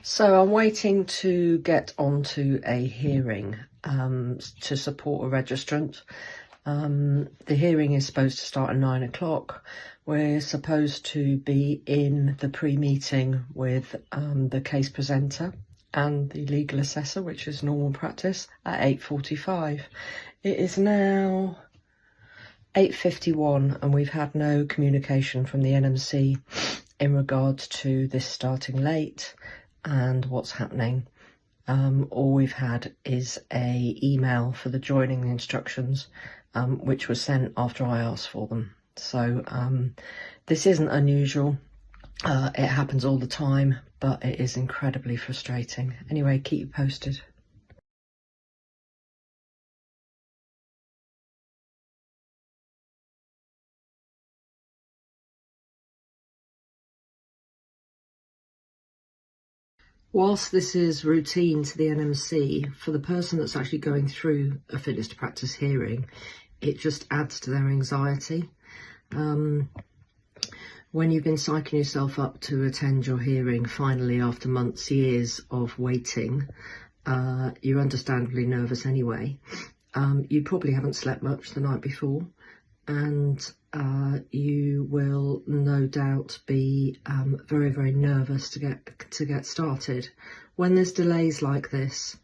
So I'm waiting to get onto a hearing to support a registrant. The hearing is supposed to start at 9 o'clock. We're supposed to be in the pre-meeting with the case presenter and the legal assessor, which is normal practice, at 8:45. It is now 8:51 and we've had no communication from the NMC in regards to this starting late and what's happening. All we've had is a email for the joining instructions, which was sent after I asked for them. So this isn't unusual. It happens all the time, but it is incredibly frustrating. Anyway, keep you posted. Whilst this is routine to the NMC, for the person that's actually going through a fitness to practice hearing, it just adds to their anxiety. When you've been psyching yourself up to attend your hearing, finally after months, years of waiting, you're understandably nervous anyway. You probably haven't slept much the night before, and you will no doubt be very, very nervous to get started. When there's delays like this,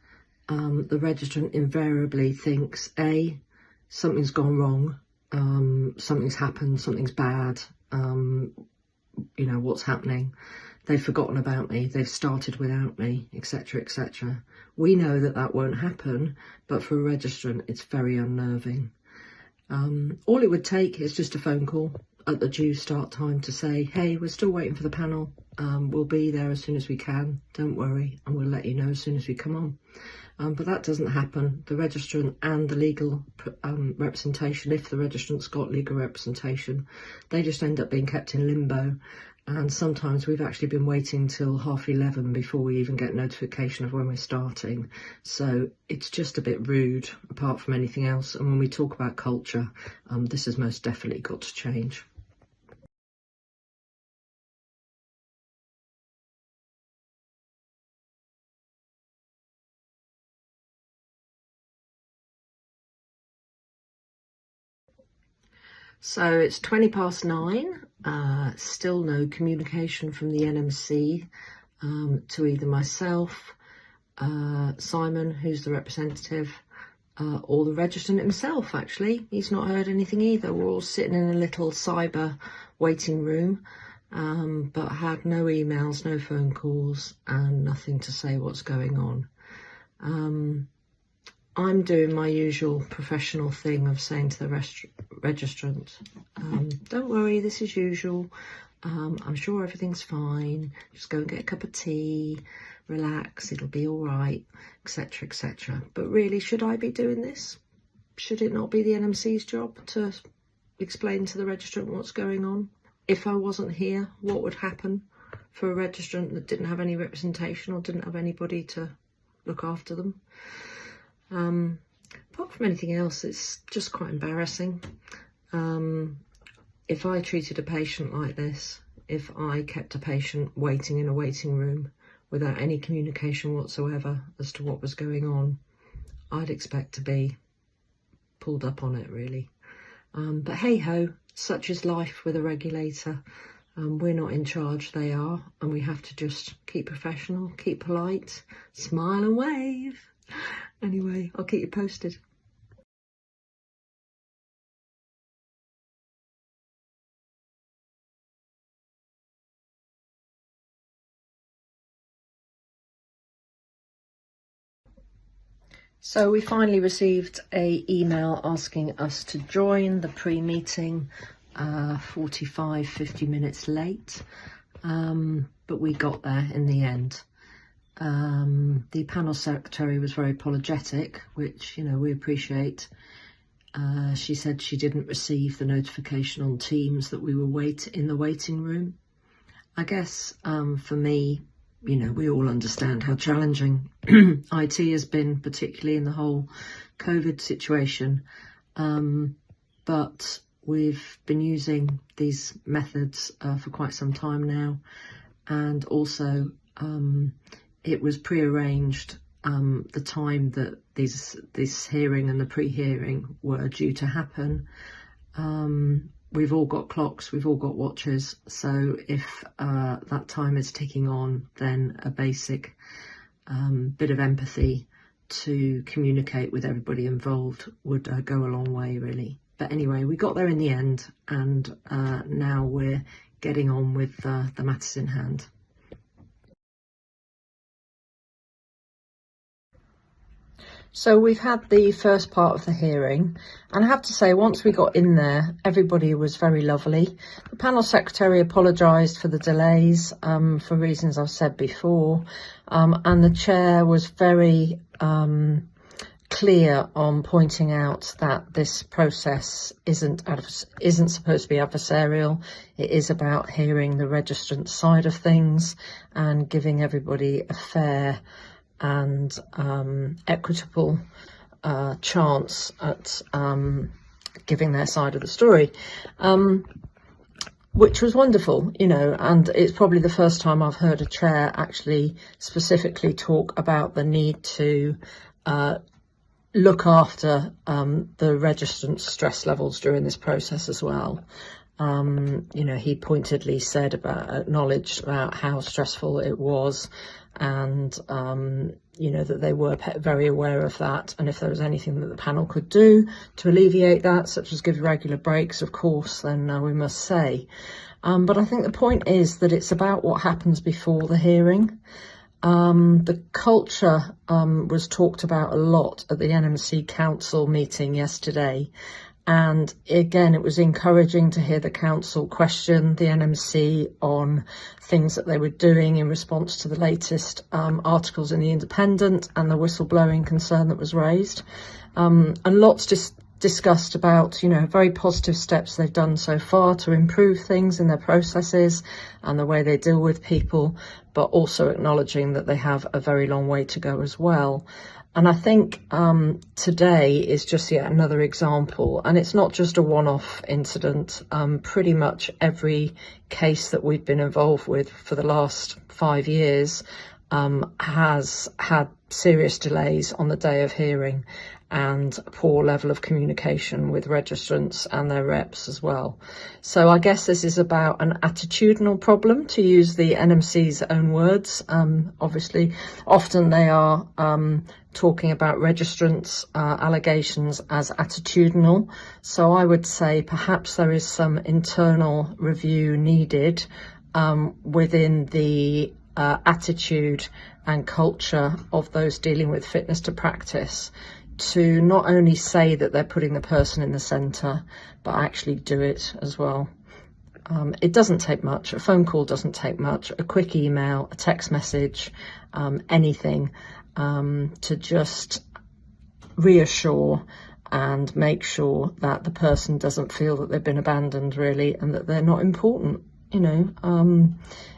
the registrant invariably thinks, A, something's gone wrong, something's happened, something's bad, you know, what's happening? They've forgotten about me, they've started without me, etc, etc. We know that that won't happen, but for a registrant, it's very unnerving. All it would take is just a phone call at the due start time to say, hey, we're still waiting for the panel. We'll be there as soon as we can. Don't worry, and we'll let you know as soon as we come on. But that doesn't happen. The registrant and the legal representation, if the registrant's got legal representation, they just end up being kept in limbo. And sometimes we've actually been waiting till 11:30 before we even get notification of when we're starting. So it's just a bit rude, apart from anything else. And when we talk about culture, this has most definitely got to change. So it's 9:20, still no communication from the NMC to either myself, Simon, who's the representative, or the registrant himself. Actually, he's not heard anything either. We're all sitting in a little cyber waiting room, but had no emails, no phone calls, and nothing to say what's going on. I'm doing my usual professional thing of saying to the registrant, don't worry, this is usual. I'm sure everything's fine. Just go and get a cup of tea, relax, it'll be all right, etc, etc. But really, should I be doing this? Should it not be the NMC's job to explain to the registrant what's going on? If I wasn't here, what would happen for a registrant that didn't have any representation or didn't have anybody to look after them? Apart from anything else, it's just quite embarrassing. If I treated a patient like this, if I kept a patient waiting in a waiting room without any communication whatsoever as to what was going on, I'd expect to be pulled up on it, really. But hey ho, such is life with a regulator. We're not in charge, they are, and we have to just keep professional, keep polite, smile and wave. Anyway, I'll keep you posted. So we finally received an email asking us to join the pre-meeting 45-50 minutes late, but we got there in the end. The panel secretary was very apologetic, which, you know, we appreciate. She said she didn't receive the notification on Teams that we were in the waiting room. I guess for me, you know, we all understand how challenging IT has been, particularly in the whole COVID situation. But we've been using these methods for quite some time now. And also, it was prearranged, the time that this hearing and the pre-hearing were due to happen. We've all got clocks, we've all got watches, so if that time is ticking on, then a basic bit of empathy to communicate with everybody involved would go a long way, really. But anyway, we got there in the end, and now we're getting on with the matters in hand. So we've had the first part of the hearing, and I have to say, once we got in there, everybody was very lovely. The panel secretary apologised for the delays for reasons I've said before, and the chair was very clear on pointing out that this process isn't supposed to be adversarial. It is about hearing the registrant side of things and giving everybody a fair and equitable chance at giving their side of the story, which was wonderful, you know. And it's probably the first time I've heard a chair actually specifically talk about the need to look after the registrant's stress levels during this process as well. You know, he pointedly acknowledged about how stressful it was, and you know, that they were very aware of that, and if there was anything that the panel could do to alleviate that, such as give regular breaks, of course, then we must say. But I think the point is that it's about what happens before the hearing. The culture was talked about a lot at the NMC Council meeting yesterday. And again, it was encouraging to hear the council question the NMC on things that they were doing in response to the latest articles in the Independent and the whistleblowing concern that was raised. And lots discussed about, you know, very positive steps they've done so far to improve things in their processes and the way they deal with people, but also acknowledging that they have a very long way to go as well. And I think today is just yet another example, and it's not just a one-off incident. Pretty much every case that we've been involved with for the last 5 years has had serious delays on the day of hearing and a poor level of communication with registrants and their reps as well. So I guess this is about an attitudinal problem, to use the NMC's own words. Obviously, often they are talking about registrants' allegations as attitudinal. So I would say perhaps there is some internal review needed within the attitude and culture of those dealing with fitness to practice, to not only say that they're putting the person in the centre, but actually do it as well. It doesn't take much. A phone call doesn't take much. A quick email, a text message, anything to just reassure and make sure that the person doesn't feel that they've been abandoned, really, and that they're not important. You know,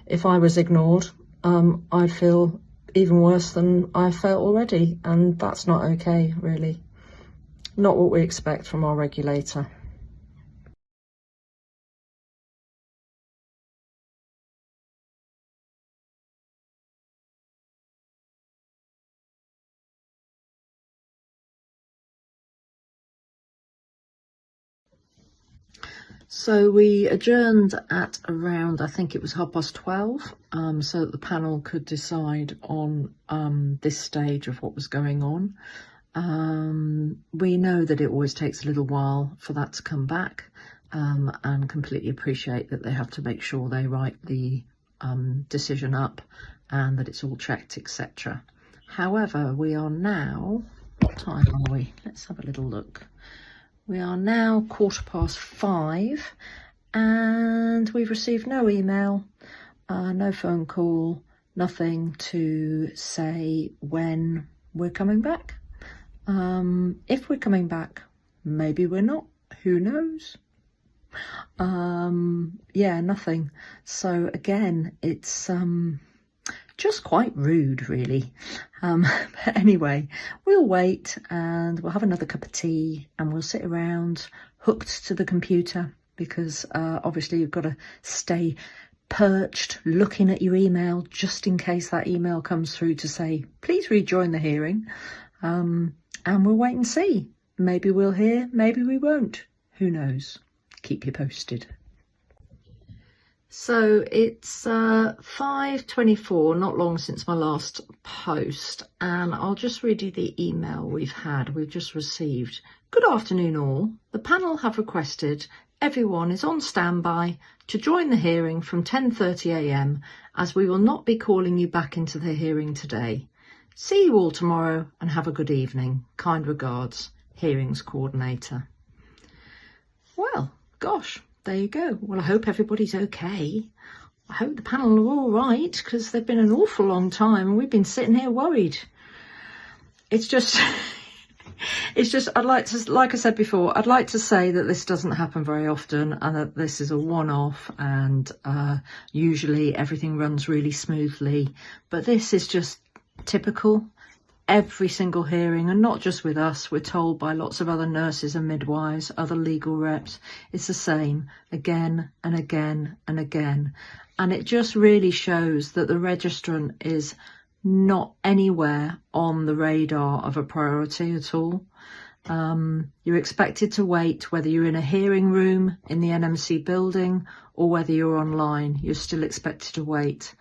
if I was ignored, I'd feel even worse than I felt already, and that's not okay, really. Not what we expect from our regulator. So we adjourned at around, I think it was 12:30, so that the panel could decide on this stage of what was going on. We know that it always takes a little while for that to come back, and completely appreciate that they have to make sure they write the decision up and that it's all checked, etc. However, we are now, what time are we? Let's have a little look. We are now 5:15, and we've received no email, no phone call, nothing to say when we're coming back. If we're coming back, maybe we're not, who knows? Yeah, nothing. So again, it's just quite rude, really. But anyway, we'll wait and we'll have another cup of tea and we'll sit around hooked to the computer, because obviously you've got to stay perched looking at your email just in case that email comes through to say, please rejoin the hearing. And we'll wait and see. Maybe we'll hear, maybe we won't. Who knows? Keep you posted. So it's 5:24, not long since my last post, and I'll just read you the email we've just received. Good afternoon all. The panel have requested everyone is on standby to join the hearing from 10:30 a.m. as we will not be calling you back into the hearing today. See you all tomorrow and have a good evening. Kind regards, Hearings Coordinator. Well, gosh, there you go. Well, I hope everybody's okay. I hope the panel are all right, because they've been an awful long time and we've been sitting here worried. It's just... I'd like to, like I said before, I'd like to say that this doesn't happen very often and that this is a one-off, and usually everything runs really smoothly. But this is just typical. Every single hearing, and not just with us, we're told by lots of other nurses and midwives, other legal reps, it's the same again and again and again. And it just really shows that the registrant is not anywhere on the radar of a priority at all. You're expected to wait whether you're in a hearing room in the NMC building or whether you're online. You're still expected to wait,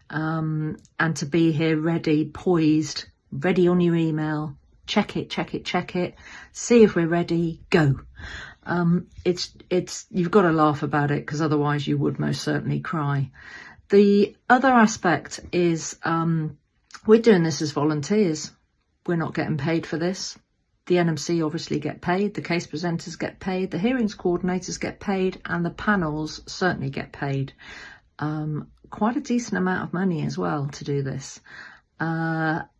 and to be here ready, poised, ready on your email. Check it, see if we're ready, go. It's you've got to laugh about it, because otherwise you would most certainly cry. The other aspect is we're doing this as volunteers. We're not getting paid for this. The NMC obviously get paid, the case presenters get paid, the hearings coordinators get paid, and the panels certainly get paid. Quite a decent amount of money as well to do this.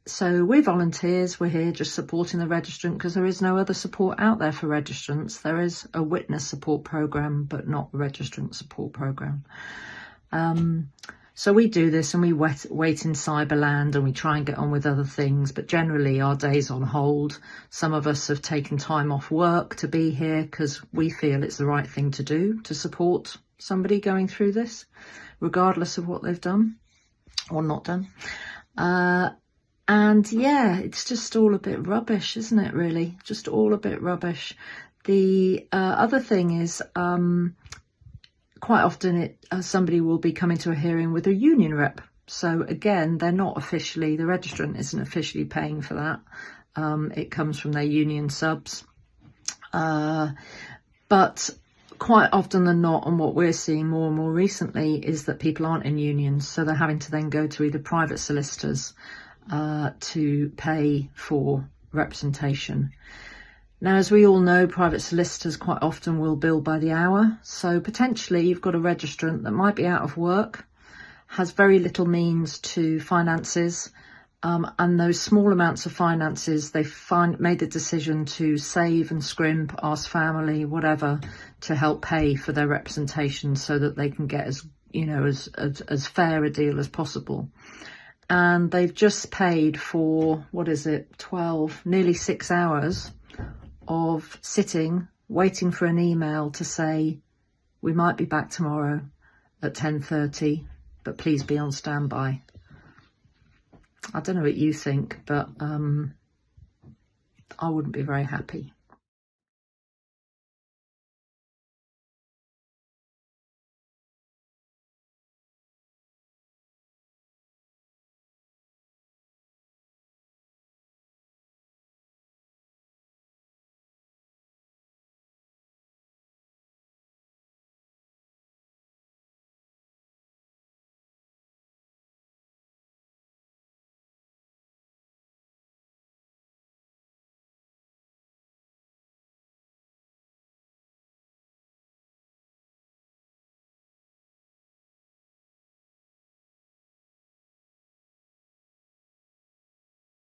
So we're volunteers. We're here just supporting the registrant, because there is no other support out there for registrants. There is a witness support program, but not a registrant support program. So we do this and we wait in Cyberland, and we try and get on with other things, but generally our day's on hold. Some of us have taken time off work to be here because we feel it's the right thing to do to support somebody going through this, regardless of what they've done or not done. And yeah, it's just all a bit rubbish, isn't it, really? Just all a bit rubbish. The other thing is, quite often somebody will be coming to a hearing with a union rep. So again, they're not officially, the registrant isn't officially paying for that. It comes from their union subs. But quite often than not, and what we're seeing more and more recently, is that people aren't in unions. So they're having to then go to either private solicitors to pay for representation. Now, as we all know, private solicitors quite often will bill by the hour. So potentially you've got a registrant that might be out of work, has very little means to finances, and those small amounts of finances, they've made the decision to save and scrimp, ask family, whatever, to help pay for their representation so that they can get as fair a deal as possible. And they've just paid for, 12, nearly 6 hours of sitting, waiting for an email to say, we might be back tomorrow at 10:30, but please be on standby. I don't know what you think, but I wouldn't be very happy.